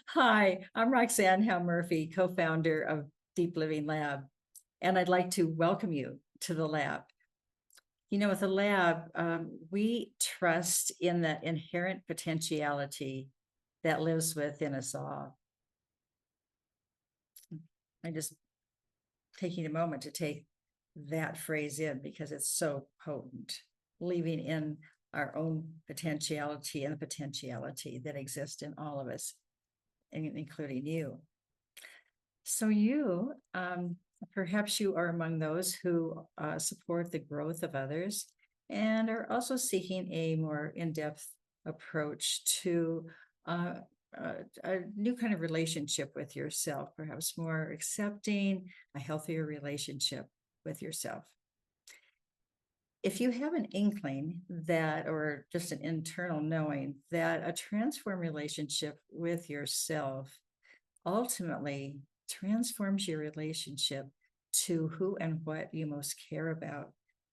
Hi, I'm Roxanne Howe-Murphy, co-founder of Deep Living Lab, and I'd like to welcome you to the lab. You know, with the lab, we trust in the inherent potentiality that lives within us all. I'm just taking a moment to take that phrase in because it's so potent, leaving in our own potentiality and the potentiality that exists in all of us, including you. So perhaps you are among those who support the growth of others and are also seeking a more in-depth approach to a new kind of relationship with yourself, perhaps more accepting, a healthier relationship with yourself. If you have an inkling that, or just an internal knowing that a transformed relationship with yourself ultimately transforms your relationship to who and what you most care about,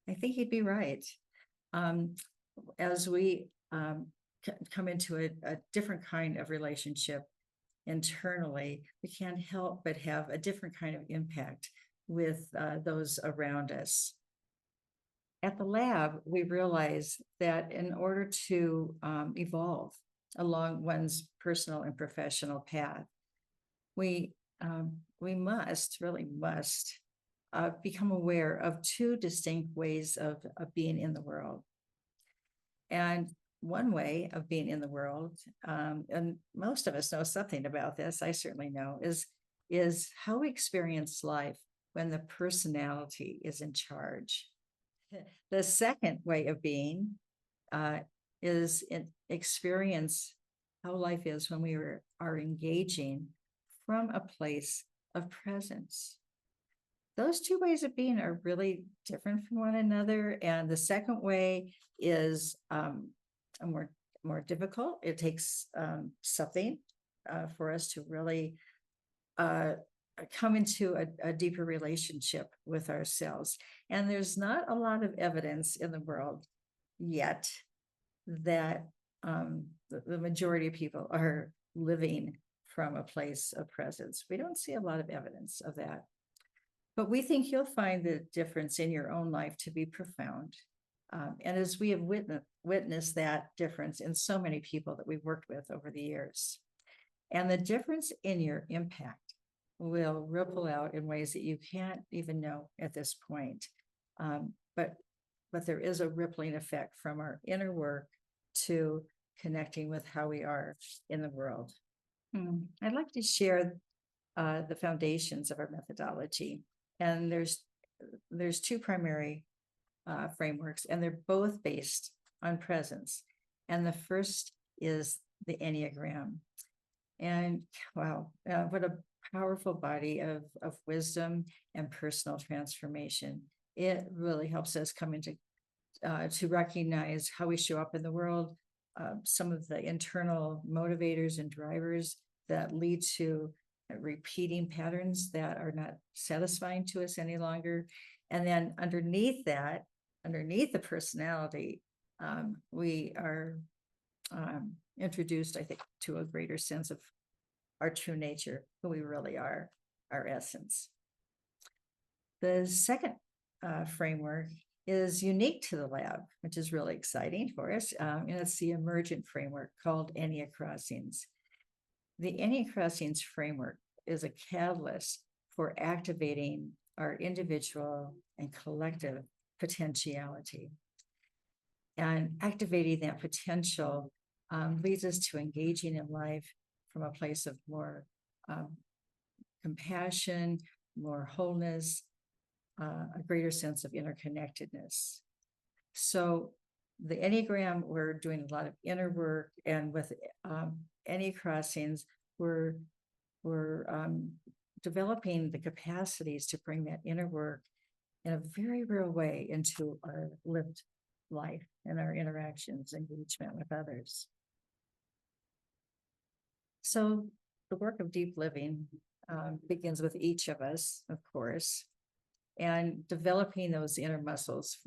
I think you'd be right. As we come into a different kind of relationship internally, we can't help but have a different kind of impact with those around us. At the lab, we realize that in order to evolve along one's personal and professional path, we really must become aware of two distinct ways of being in the world. And one way of being in the world, and most of us know something about this, I certainly know, is how we experience life when the personality is in charge. The second way of being is experience how life is when we are engaging from a place of presence. Those two ways of being are really different from one another. And the second way is more difficult. It takes something for us to really come into a deeper relationship with ourselves. And there's not a lot of evidence in the world yet that the majority of people are living from a place of presence. We don't see a lot of evidence of that. But we think you'll find the difference in your own life to be profound. And as we have witnessed that difference in so many people that we've worked with over the years, and the difference in your impact will ripple out in ways that you can't even know at this point. But there is a rippling effect from our inner work to connecting with how we are in the world. I'd like to share the foundations of our methodology. And there's two primary frameworks, and they're both based on presence. And the first is the Enneagram. And wow, what a powerful body of wisdom and personal transformation. It really helps us come into to recognize how we show up in the world, some of the internal motivators and drivers that lead to repeating patterns that are not satisfying to us any longer. And then underneath the personality, we are introduced, I think, to a greater sense of our true nature, who we really are, our essence. The second framework is unique to the lab, which is really exciting for us. And it's the emergent framework called ENNEACROSSINGS. The ENNEACROSSINGS framework is a catalyst for activating our individual and collective potentiality. And activating that potential leads us to engaging in life from a place of more compassion, more wholeness, a greater sense of interconnectedness. So the Enneagram, we're doing a lot of inner work, and with ENNEACROSSINGS, we're developing the capacities to bring that inner work in a very real way into our lived life and our interactions, engagement with others. So the work of deep living begins with each of us, of course, and developing those inner muscles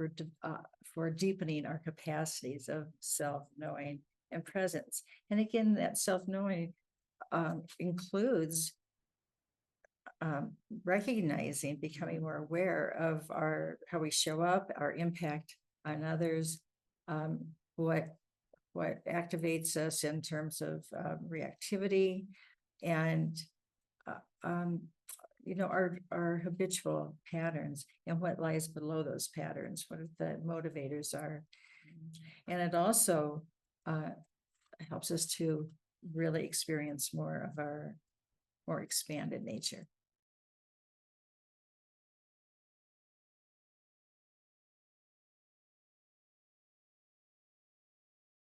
for deepening our capacities of self-knowing and presence. And again, that self-knowing includes recognizing, becoming more aware of how we show up, our impact on others, what activates us in terms of reactivity, and our habitual patterns, and what lies below those patterns, what the motivators are. And it also helps us to really experience more of our more expanded nature.